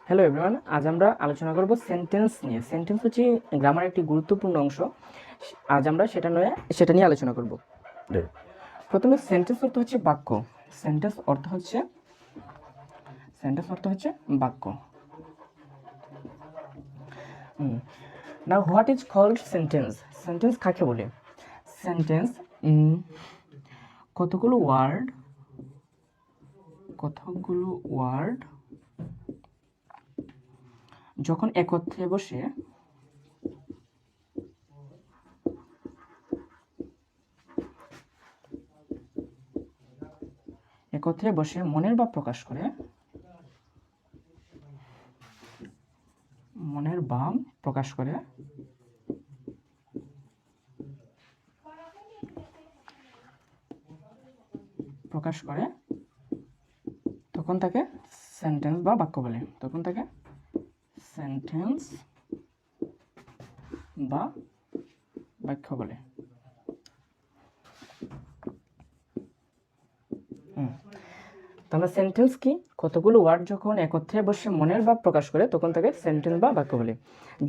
Hello everyone, আজ আমরা আলোচনা করব সেন্টেন্স নিয়ে। সেন্টেন্স হচ্ছে গ্রামার একটি গুরুত্বপূর্ণ অংশ। আজ আমরা সেটা নিয়ে আলোচনা করব। প্রথমে সেন্টেন্স অর্থ হচ্ছে বাক্য। সেন্টেন্স অর্থ হচ্ছে বাক্য। Now what is called sentence? Sentence কাকে বলে? সেন্টেন্স কতগুলো ওয়ার্ড যখন একত্রে বসে মনের ভাব প্রকাশ করে, তখন তাকে সেন্টেন্স বা বাক্য বলে। তাহলে সেন্টেন্স কি? কতগুলো ওয়ার্ড যখন একত্রে বসে মনের ভাব প্রকাশ করে তখন তাকে সেন্টেন্স বা বাক্য বলে।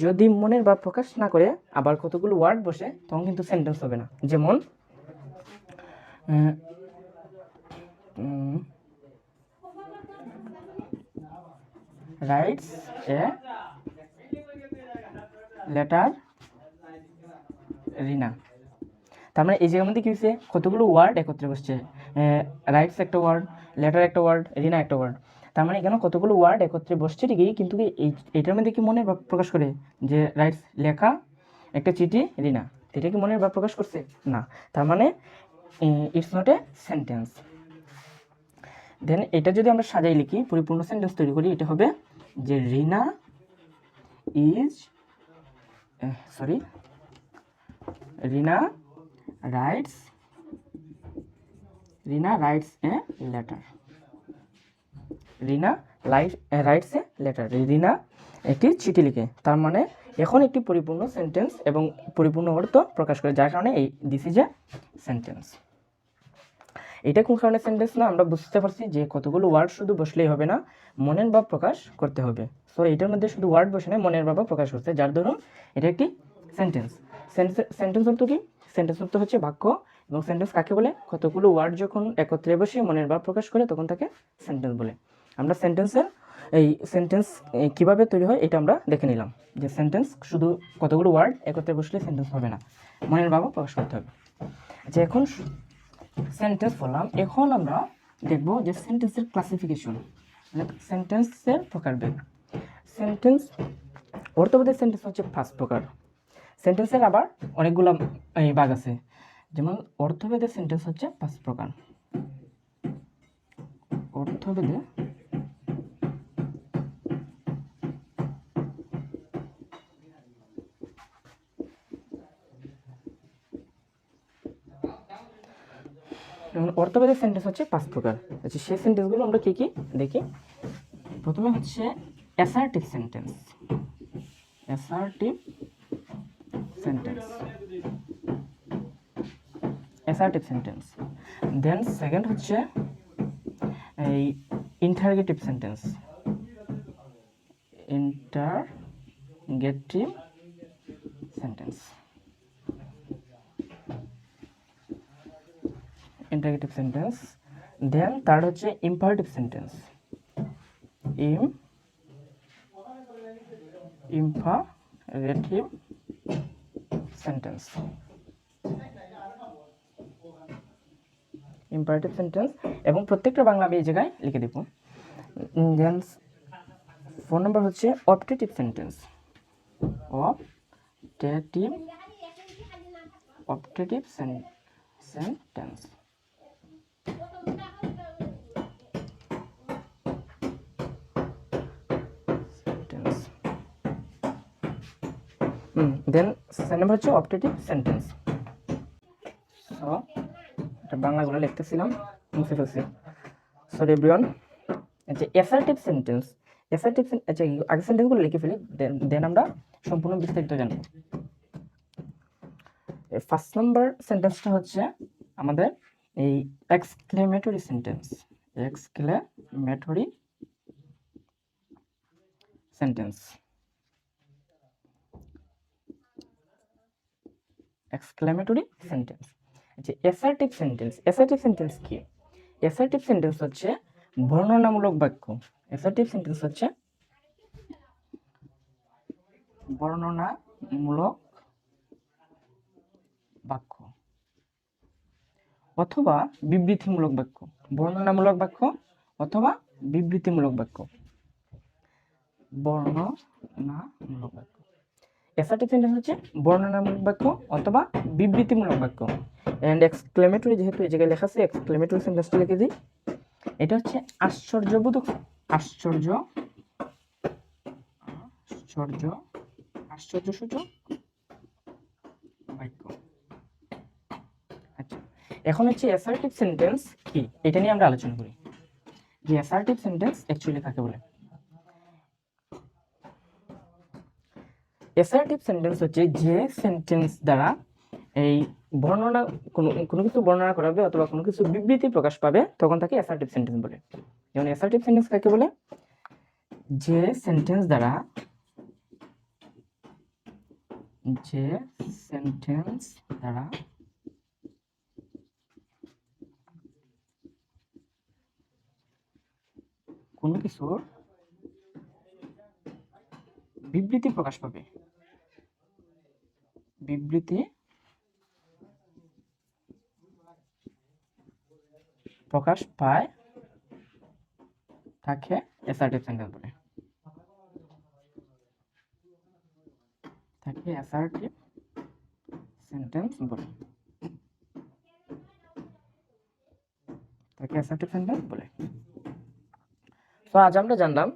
যদি মনের ভাব প্রকাশ না করে আবার কতগুলো ওয়ার্ড বসে তখন কিন্তু সেন্টেন্স হবে না। যেমন রাইটস এ লেটার রিনা। তার মানে এই জায়গার মধ্যে কি হয়েছে? কতগুলো ওয়ার্ড একত্রে বসছে। রাইটস একটা ওয়ার্ড, লেটার একটা ওয়ার্ড, রিনা একটা ওয়ার্ড। তার মানে এখানে কতগুলো ওয়ার্ড একত্রে বসছে ঠিকই, কিন্তু এইটার মধ্যে কি মনের ভাব প্রকাশ করে? যে রাইটস লেখা, একটা চিঠি, রিনা, এটা কি মনের ভাব প্রকাশ করছে? না। তার মানে ইটস নট এ সেন্টেন্স। দেন এটা যদি আমরা সাজাই লিখি, পরিপূর্ণ সেন্টেন্স তৈরি করি, এটা হবে যে রিনা রাইটস এ লেটার। রিনা একটি চিঠি লিখে। তার মানে এখন একটি পরিপূর্ণ সেন্টেন্স এবং পরিপূর্ণ অর্থ প্রকাশ করে, যার কারণে দিস ইজ এ সেন্টেন্স। এটা কোন কারণে সেন্টেন্স না আমরা বুঝতে পারছি যে কতগুলো ওয়ার্ড শুধু বসলেই হবে না, মনের ভাব প্রকাশ করতে হবে। সো এটার মধ্যে শুধু ওয়ার্ড বসে না, মনের ভাব প্রকাশ করতে, যার ধরুন এটা একটি সেন্টেন্স। সেন্টেন্স অর্থ কি? সেন্টেন্স অর্থ হচ্ছে বাক্য। এবং সেন্টেন্স কাকে বলে? কতগুলো ওয়ার্ড যখন একত্রে বসে মনের ভাব প্রকাশ করে তখন তাকে সেন্টেন্স বলে। আমরা সেন্টেন্স কিভাবে তৈরি হয় এটা আমরা দেখে নিলাম, যে সেন্টেন্স শুধু কতগুলো ওয়ার্ড একত্রে বসলে সেন্টেন্স হবে না, মনের ভাবও প্রকাশ করতে হবে। আচ্ছা, এখন সেন্টেন্স বললাম, এখন আমরা দেখব যে সেন্টেন্সের ক্লাসিফিকেশন, মানে সেন্টেন্সের প্রকারভেদ। সেন্টেন্স অর্থবোধের সেন্টেন্স হচ্ছে 5 প্রকার। সেন্টেন্সের আবার অনেকগুলো ভাগ আছে, যেমন অর্থভেদের সেন্টেন্স হচ্ছে 5 প্রকার। অর্থভেদে অর্থভেদের সেন্টেন্স হচ্ছে 5 প্রকার। আচ্ছা, সেই সেন্টেন্সগুলো আমরা কি কি দেখি। প্রথমে হচ্ছে অ্যাসার্টিভ সেন্টেন্স। দেন সেকেন্ড হচ্ছে এই ইন্টারগেটিভ সেন্টেন্স। দেন থার্ড হচ্ছে ইম্পারেটিভ সেন্টেন্স। ইম্পারেটিভ সেন্টেন্স এবং প্রত্যেকটা বাংলা আমি এই জায়গায় লিখে দেব। দেন 4 নম্বর হচ্ছে অপটেটিভ সেন্টেন্স। দেন 7 নম্বর হচ্ছে অপটেটিভ সেন্টেন্স। সো এটা বাংলাগুলো লিখতেছিলাম, মুছে ফেলছি, সরি এভরিওয়ান। আচ্ছা, অ্যাসার্টিভ সেন্টেন্স। আচ্ছা, আগে সেন্টেন্সগুলো লিখে ফেলি, দেন আমরা সম্পূর্ণ বিস্তারিত জানবো। ফার্স্ট নাম্বার সেন্টেন্সটা হচ্ছে আমাদের এই exclamatory sentence. Sentence, exclamatory sentence. যে অ্যাসার্টিভ সেন্টেন্স, অ্যাসার্টিভ সেন্টেন্স কি? অ্যাসার্টিভ সেন্টেন্স হচ্ছে বর্ণনামূলক বাক্য। অ্যাসার্টিভ সেন্টেন্স হচ্ছে বর্ণনামূলক বাক্য অথবা বিবৃতিমূলক বাক্য। বর্ণনামূলক বাক্য অথবা বিবৃতিমূলক বাক্য। বর্ণনামূলক বাক্য। অ্যাসার্টিভ সেন্টেন্স হচ্ছে বর্ণনামূলক বাক্য অথবা বিবৃতিমূলক বাক্য। এন্ড এক্সক্লেমেটরি, যেহেতু এই জায়গায় লেখা আছে এক্সক্লেমেটরি সেন্টেন্সটা লিখে দিই। এটা হচ্ছে আশ্চর্যবোধক, আশ্চর্যসূচক বাক্য। আচ্ছা, এখন হচ্ছে অ্যাসার্টিভ সেন্টেন্স কি, এটা নিয়ে আমরা আলোচনা করি যে অ্যাসার্টিভ সেন্টেন্স অ্যাকচুয়ালি কাকে বলে। অ্যাসার্টিভ সেন্টেন্স হচ্ছে যে সেন্টেন্স দ্বারা এই বর্ণনা কোনো কিছু বর্ণনা করাবে অথবা কোনো কিছু বিবৃতি প্রকাশ পাবে, তখন তাকে অ্যাসার্টিভ সেন্টেন্স বলে। যেমন অ্যাসার্টিভ সেন্টেন্স কাকে বলে? যে সেন্টেন্স দ্বারা কোনো কিছুর বিবৃতি প্রকাশ পাবে, বিবৃতি প্রকাশ পায় তাকে অ্যাসার্টিভ সেন্টেন্স বলে। তাকে অ্যাসার্টিভ সেন্টেন্স বলে। তাকে অ্যাসার্টিভ সেন্টেন্স বলে। তো আজ আমরা জানলাম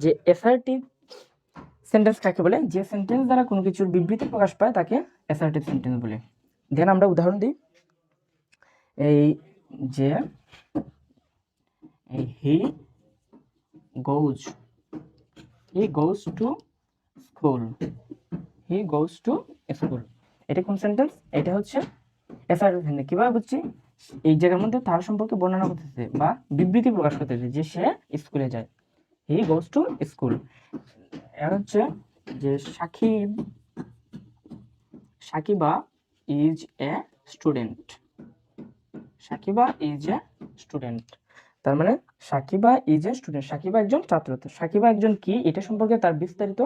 যে অ্যাসার্টিভ সেন্টেন্স কাকে বলে। যে সেন্টেন্স দ্বারা কোনো কিছুর বিবৃতি প্রকাশ পায় তাকে অ্যাসার্টিভ সেন্টেন্স বলে। দেন আমরা উদাহরণ দিই। এই যে he goes to school, he goes to school, এটা কোন সেন্টেন্স? এটা হচ্ছে অ্যাসার্টিভ সেন্টেন্স। কিভাবে বুঝছি? এই জায়গার মধ্যে তার সম্পর্কে বর্ণনা করতেছে বা বিবৃতি প্রকাশ করতেছে যে সে স্কুলে যায়, হি গোজ টু স্কুল। এর হচ্ছে যে Sakiba is a student, Sakiba is a student, তার মানে Sakiba is a student, Sakiba একজন ছাত্র। তো সাকিবা একজন কি, এটা সম্পর্কে তার বিস্তারিত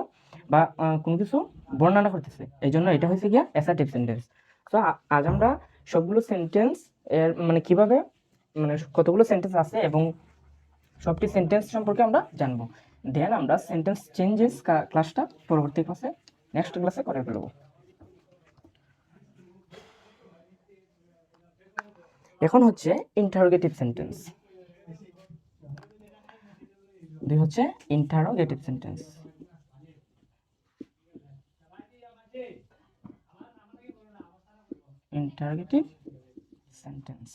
বা কোনো কিছু বর্ণনা করতেছে, এই জন্য এটা হচ্ছে গিয়া অ্যাসার্টিভ সেন্টেন্স। তো আজ আমরা সবগুলো সেন্টেন্স এর মানে কিভাবে মানে কতগুলো সেন্টেন্স আছে এবং সবটি সেন্টেন্স সম্পর্কে আমরা জানবো। দেন আমরা সেন্টেন্স চেঞ্জেস ক্লাসটা পরবর্তী ক্লাসে নেক্সট ক্লাসে করে ফেলবো। এখন হচ্ছে ইন্টারোগেটিভ সেন্টেন্স। দুই হচ্ছে interrogative sentence. Interrogative sentence,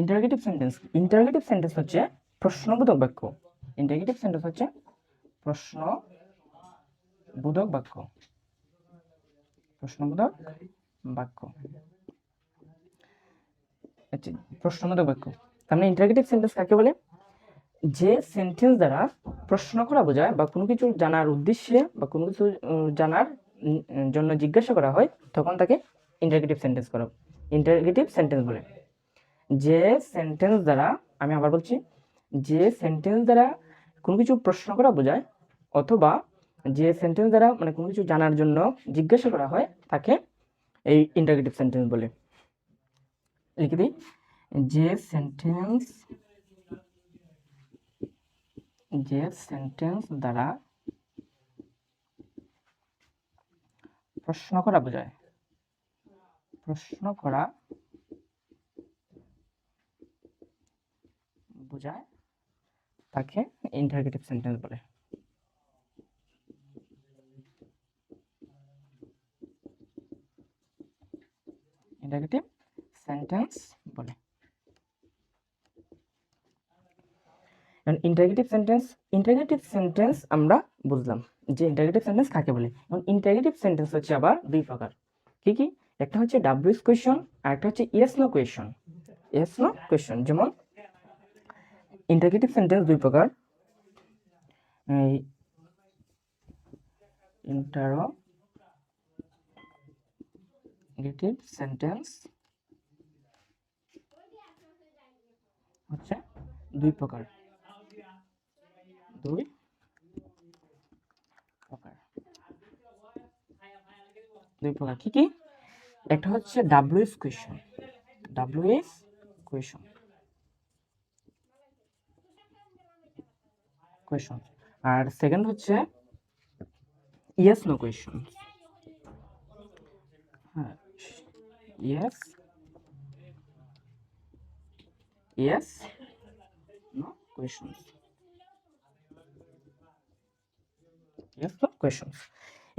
interrogative sentence, interrogative sentence হচ্ছে প্রশ্নবোধক বাক্য। ইন্টারোগেটিভ সেন্টেন্স হচ্ছে প্রশ্নবোধক বাক্য, প্রশ্নবোধক বাক্য। আচ্ছা, প্রশ্নবোধক বাক্য তার মানে ইন্টারোগেটিভ সেন্টেন্স কাকে বলে? যে সেন্টেন্স দ্বারা প্রশ্ন করা বোঝায় বা কোনো কিছু জানার উদ্দেশ্যে বা কোনো কিছু জানার জন্য জিজ্ঞাসা করা হয়, তখন তাকে ইন্টারোগেটিভ সেন্টেন্স বলে। যে সেন্টেন্স দ্বারা, আমি আবার বলছি, যে সেন্টেন্স দ্বারা কোনো কিছু প্রশ্ন করা বোঝায় অথবা যে সেন্টেন্স দ্বারা মানে কোনো কিছু জানার জন্য জিজ্ঞাসা করা হয়, তাকে এই ইন্টারোগেটিভ সেন্টেন্স বলে। লিখে দিই, যে সেন্টেন্স দ্বারা প্রশ্ন করা বোঝায়, তাকে ইন্টারোগেটিভ সেন্টেন্স বলে। ইন্টারোগেটিভ সেন্টেন্স বলে। ইন্টারোগেটিভ সেন্টেন্স আমরা বুঝলাম যে ইন্টারোগেটিভ সেন্টেন্স কাকে বলে। এবং ইন্টারোগেটিভ সেন্টেন্স হচ্ছে আবার দুই প্রকার। কি কি? একটা হচ্ছে ডাব্লিউএস কোয়েশ্চন আর একটা হচ্ছে yes no question. Yes no question, যেমন ইন্টারোগেটিভ সেন্টেন্স দুই প্রকার। ইন্টারোগেটিভ সেন্টেন্স হচ্ছে দুই প্রকার কি কি? একটা হচ্ছে ডাব্লিউএস কোয়েশন আর সেকেন্ড হচ্ছে ইয়েস নো কোয়েশন। হ্যাঁ, yes no question.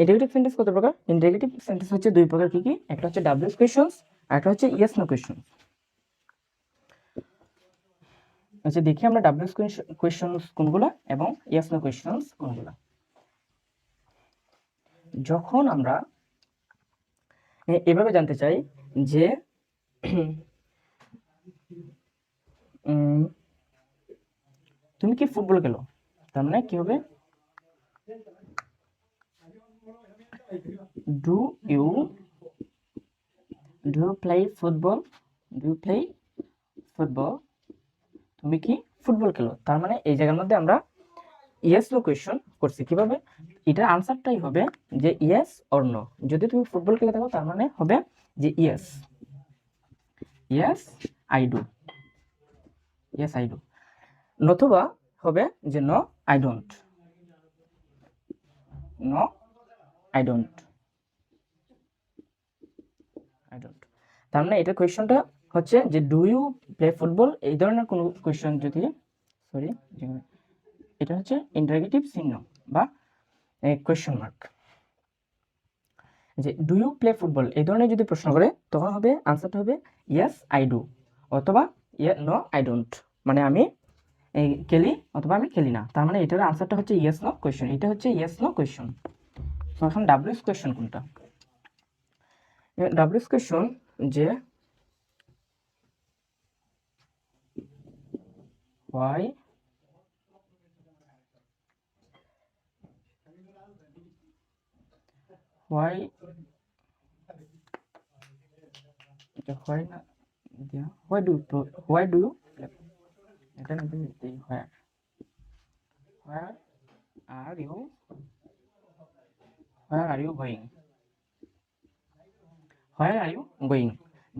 Interrogative sentence কত প্রকার? ইন্টারোগেটিভ সেন্টেন্স হচ্ছে দুই প্রকার। কি কি? একটা হচ্ছে ডাব্লিউএস কোয়েশনস আর একটা হচ্ছে ইয়েস নো কোয়েশন। আচ্ছা, দেখি আমরা ডাব্লিউএস কোয়েশনস কোনগুলো এবং ইয়েস নো কোয়েশনস কোনগুলো। যখন আমরা এভাবে জানতে চাই যে তুমি কি ফুটবল খেলো, তার মানে কি হবে? Do you play football? তুমি কি ফুটবল খেলো? তার মানে এই জায়গার মধ্যে আমরা ইয়েস নো কোয়েশ্চন করছি। কিভাবে? এটার আনসারটাই হবে যে ইয়েস অর নো। যদি তুমি ফুটবল খেলে থাকো তার মানে হবে যে ইয়েস আই ডু, নতুবা হবে যে নো আই ডোন্ট। তার মানে এটা কোয়েশ্চনটা হচ্ছে যে ডু ইউ প্লে ফুটবল, এই ধরনের কোনো কোয়েশ্চন যদি এটা হচ্ছে ইন্টারোগেটিভ চিহ্ন বা কোয়েশ্চন মার্ক। যে ডু ইউ প্লে ফুটবল এই ধরনের যদি প্রশ্ন করে তখন হবে আনসারটা হবে ইয়েস আই ডু অথবা নো আই ডোন্ট, মানে আমি খেলি অথবা আমি খেলি না। তার মানে এটার আনসারটা হচ্ছে ইয়েস নো কোয়েশ্চন। এটা হচ্ছে ইয়েস নো কোয়েশ্চন। তো এখন ডাব্লিউএস কোয়েশ্চন কোনটা? ডাব্লিউএস কোয়েশ্চন যে why do you এটা না দিই where are you going,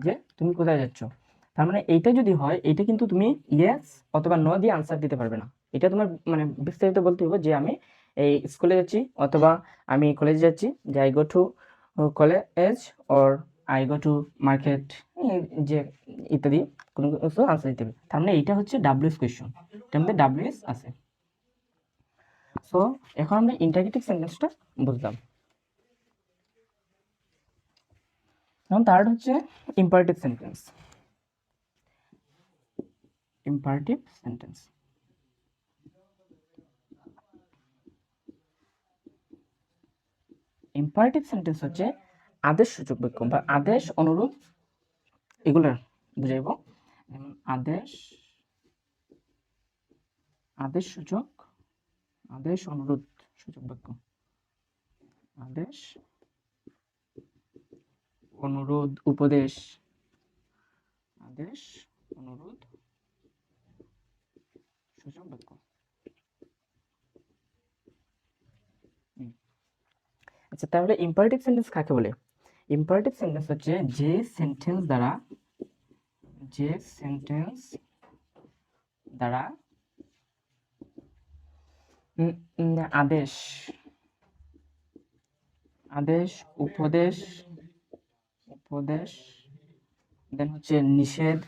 যে তুমি কোথায় যাচ্ছ। তার মানে এইটা যদি হয় এটা কিন্তু তুমি ইয়েস অথবা নো দিয়ে আনসার দিতে পারবে না। এটা তোমার মানে বিস্তারিত বলতে হবে যে আমি এই স্কুলে যাচ্ছি অথবা আমি কলেজে যাচ্ছি, যে I go to college or I go to market, যে ইত্যাদি কোনো কিছু আনসার দিতে হবে। তার মানে এইটা হচ্ছে ডাব্লিউএস কোয়েশ্চন, এটার মধ্যে ডাব্লিউএস আছে। সো এখন আমরা ইন্টারোগেটিভ সেন্টেন্সটা বুঝলাম। এখন থার্ড হচ্ছে ইম্পারেটিভ সেন্টেন্স। ইম্পারেটিভ সেন্টেন্স হচ্ছে আদেশসূচক বাক্য বা আদেশ অনুরোধ, এগুলো বুঝাইব। যেমন আদেশ অনুরোধ সূচক বাক্য, আদেশ অনুরোধ উপদেশ, আদেশ অনুরোধ সূচক বাক্য। আচ্ছা, তাহলে ইম্পারেটিভ সেন্টেন্স কাকে বলে? ইম্পারেটিভ সেন্টেন্স হচ্ছে যে সেন্টেন্স দ্বারা আদেশ উপদেশ দেন হচ্ছে নিষেধ,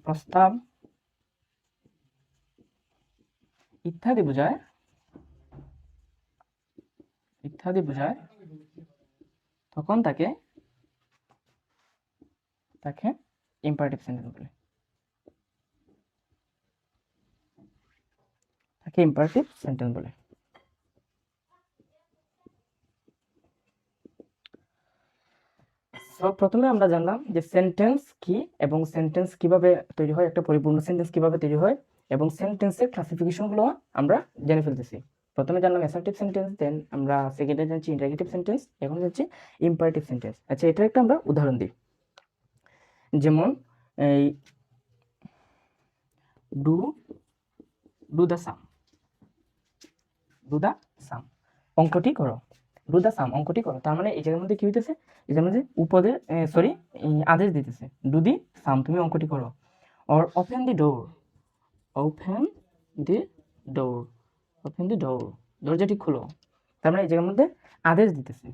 প্রস্তাব ইত্যাদি বোঝায় তখন তাকে ইম্পারেটিভ সেন্টেন্স বলে। সো প্রথমে আমরা জানলাম যে সেন্টেন্স কি এবং সেন্টেন্স কিভাবে তৈরি হয়, একটা পরিপূর্ণ সেন্টেন্স কিভাবে তৈরি হয় এবং সেন্টেন্সের ক্লাসিফিকেশনগুলো আমরা জেনে ফেলতেছি। প্রথমে জানলাম অ্যাসার্টিভ সেন্টেন্স, দেন আমরা সেকেন্ডে জানছি ইন্টারগেটিভ সেন্টেন্স, এখন যাচ্ছি ইম্পারেটিভ সেন্টেন্স। আচ্ছা, এটা একটা আমরা উদাহরণ দিই। যেমন এই do do the sum, do the sum, অঙ্কটি করো, ডু দ্য সাম, অঙ্কটি করো। তার মানে এই জায়গার মধ্যে কি হইতেছে, এই জায়গার মধ্যে উপদের আদেশ দিতেছে, ডু দি সাম, তুমি অঙ্কটি করো। Or open the door, open the door, open the door, দরজাটি খুলো। তার মানে এই জায়গার মধ্যে আদেশ দিতেছে।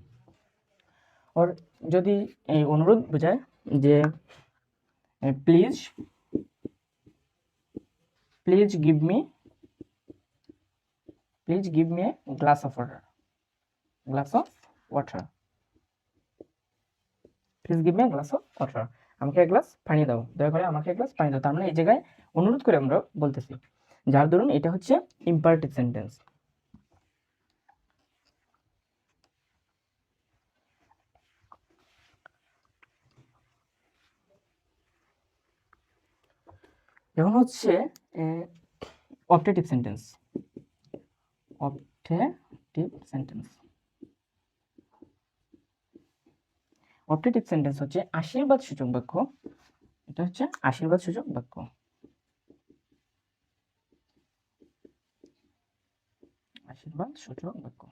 ওর যদি এই অনুরোধ বোঝায় যে please please give me a glass of water, glass of water, please give me a glass of water, আমাকে এক গ্লাস পানি দাও, দয়া করে আমাকে এক গ্লাস পানি দাও। তার মানে এই জায়গায় অনুরোধ করে আমরা বলতেছি, যার ধরুন এটা হচ্ছে ইম্পারেটিভ সেন্টেন্স। এখন হচ্ছে optative sentence, optative sentence. Optative sentence হচ্ছে আশীর্বাদ সূচক বাক্য, এটা হচ্ছে আশীর্বাদ সূচক বাক্য। আশীর্বাদ সূচক বাক্য,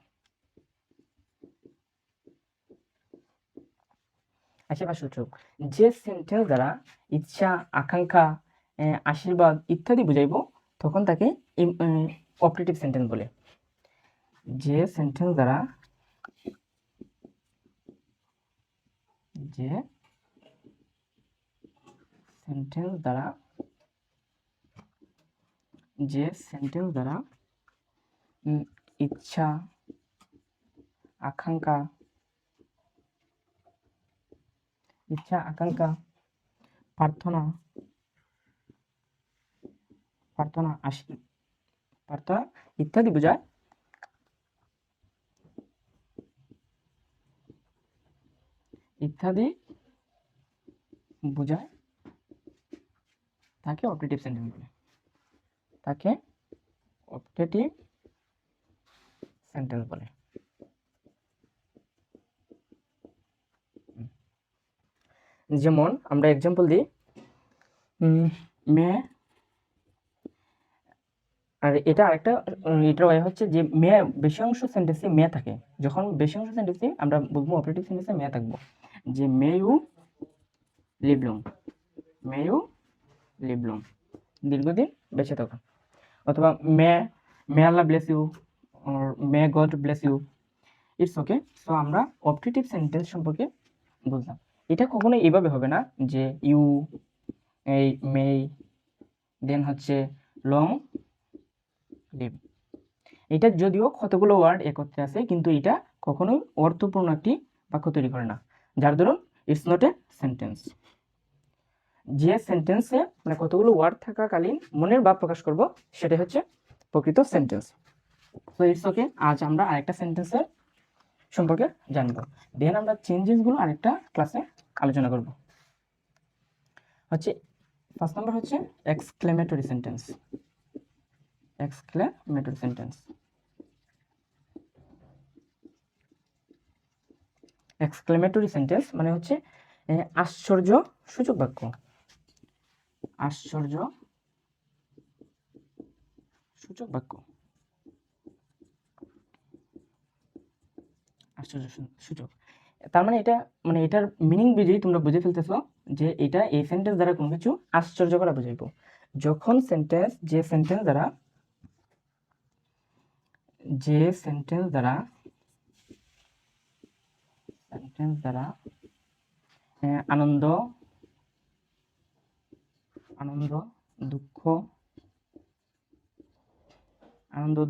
আশীর্বাদ সূচক যে সেন্টেন্স দ্বারা ইচ্ছা, আকাঙ্ক্ষা, আশীর্বাদ ইত্যাদি বুঝাইব, তখন তাকে অপটেটিভ সেন্টেন্স বলে। যে সেন্টেন্স দ্বারা ইচ্ছা, আকাঙ্ক্ষা, প্রার্থনা, ইত্যাদি বোঝায়, তাকে অপটেটিভ সেন্টেন্স বলে, তাকে অপটেটিভ সেন্টেন্স বলে। যেমন আমরা এক্সাম্পল দিই, মে, আর এটা আরেকটা, এটার ওয়ে হচ্ছে যে মে বেশি অংশ সেন্টেন্সে মে থাকে, যখন বেশি অংশ সেন্টেন্সে আমরা বলবো অপারেটিভ সেন্টেন্সে মে থাকবো, যে may you live long, may you live long, দীর্ঘদিন বেঁচে থাকো, অথবা may Allah bless you, or may God bless you, it's okay. So আমরা অপারেটিভ সেন্টেন্স সম্পর্কে বুঝলাম। এটা কখনো এইভাবে হবে না যে ইউ, এই মে, দেন হচ্ছে লং লিভ। এটা যদিও কতগুলো ওয়ার্ড একত্রে আছে, কিন্তু এটা কখনোই অর্থপূর্ণ একটি বাক্য তৈরি করে না, যার ধরুন ইটস নট এ সেন্টেন্স। যে সেন্টেন্সে মানে কতগুলো ওয়ার্ড থাকাকালীন মনের ভাব প্রকাশ করব, সেটাই হচ্ছে প্রকৃত সেন্টেন্স। তো ইটস ওকে, আজ আমরা আরেকটা সেন্টেন্সের সম্পর্কে জানবো, দেন আমরা চেঞ্জেসগুলো আরেকটা ক্লাসে আলোচনা করব। হচ্ছে ফার্স্ট নাম্বার হচ্ছে exclamatory sentence, exclamatory sentence. Exclamatory sentence মানে হচ্ছে আশ্চর্য সূচক বাক্য, আশ্চর্য সূচক বাক্য, আশ্চর্য সূচক। তার মানে এটা, মানে এটার মিনিং বুঝেই তোমরা বুঝে ফেলতেছো যে এটা এই সেন্টেন্স দ্বারা কোনো কিছু আশ্চর্য করা বুঝাইবো। যখন যে সেন্টেন্স দ্বারা আনন্দ,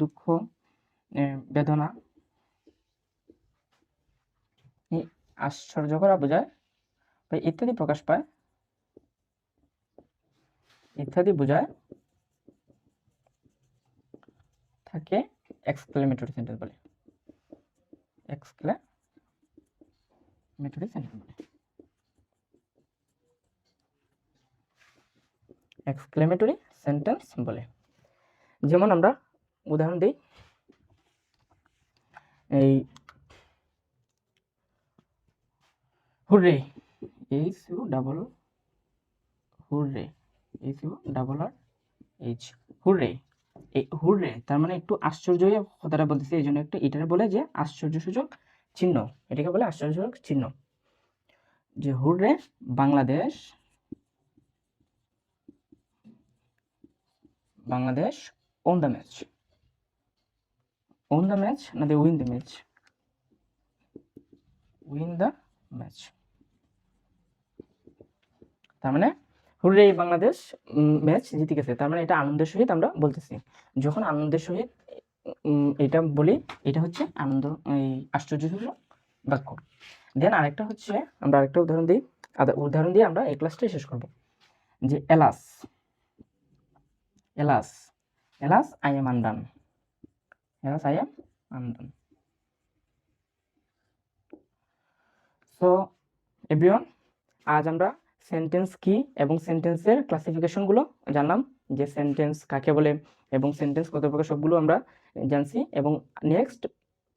দুঃখ, বেদনা আশ্চর্য করা বোঝায় বা ইত্যাদি প্রকাশ পায়, ইত্যাদি বোঝায়, থাকে এক্সক্লেমেটরি সেন্টেন্স বলে, এক্সক্লেমেটরি সেন্টেন্স বলে, এক্সক্লেমেটরি সেন্টেন্স বলে। যেমন আমরা উদাহরণ দিই, এই হুররে, হুররে, হুররে, এই হুররে তার মানে একটু আশ্চর্য কথাটা বলতেছে, এই জন্য একটু এটাকে বলে যে আশ্চর্যসূচক চিহ্ন, এটাকে বলে আশ্চর্যসূচক চিহ্ন। যে hooray Bangladesh, Bangladesh on the match, on the match না they win the match, win the match. তার মানে হুররে বাংলাদেশ ম্যাচ জিতে গেছে, তার মানে এটা আনন্দের সহিত আমরা বলতেছি। যখন আনন্দের সহিত এটা বলি, এটা হচ্ছে আনন্দ, এই আশ্চর্যসূচক বাক্য। দেন আরেকটা হচ্ছে, আমরা আরেকটা উদাহরণ দিই, উদাহরণ দিয়ে আমরা এই ক্লাসটা শেষ করব। যে alas, alas, alas I am undone, alas I am undone. So everyone, আজ আমরা সেন্টেন্স কি এবং সেন্টেন্সের ক্লাসিফিকেশনগুলো জানলাম, যে সেন্টেন্স কাকে বলে এবং সেন্টেন্স কত প্রকার, সবগুলো আমরা জানছি। এবং নেক্সট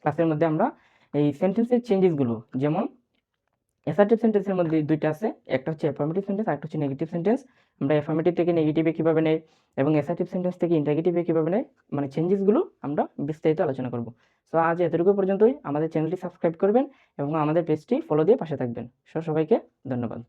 ক্লাসের মধ্যে আমরা এই সেন্টেন্সের চেঞ্জেসগুলো, যেমন অ্যাসার্টিভ সেন্টেন্সের মধ্যে দুইটা আছে, একটা হচ্ছে অ্যাফার্মেটিভ সেন্টেন্স, আর একটা হচ্ছে নেগেটিভ সেন্টেন্স। আমরা অ্যাফার্মেটিভ থেকে নেগেটিভে কীভাবে নেই এবং অ্যাসার্টিভ সেন্টেন্স থেকে ইন্টারগেটিভে কীভাবে নেই, মানে চেঞ্জেসগুলো আমরা বিস্তারিত আলোচনা করব। সো আজ এতটুকু পর্যন্তই। আমাদের চ্যানেলটি সাবস্ক্রাইব করবেন এবং আমাদের পেজটি ফলো দিয়ে পাশে থাকবেন। সবাইকে ধন্যবাদ।